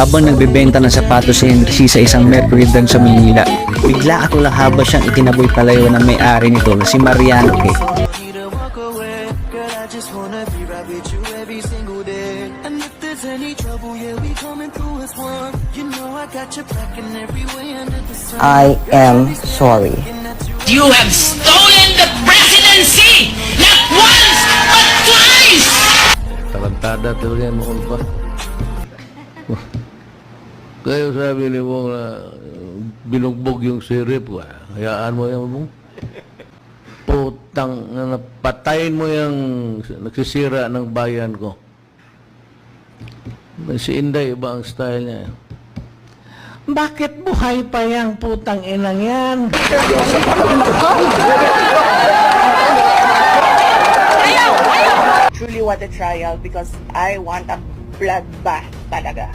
habang nagbebenta ng sapatos si Henry sa isang Mercury doon sa Manila. Bigla at walang haba siyang itinaboy palayo ng may-ari nito na si Mariano K. I am sorry. You have stolen the presidency! Not once, but twice! Tarantada talaga yan mo pa. Kayo sabi ni mo na binugbog yung sirip ko. Hayaan mo yan mo. Putang, patayin mo yung nagsisira ng bayan ko. Si Inday, iba ang style niya. Bakit buhay pa yung putang inang yan? Truly want a trial because I want a bloodbath talaga.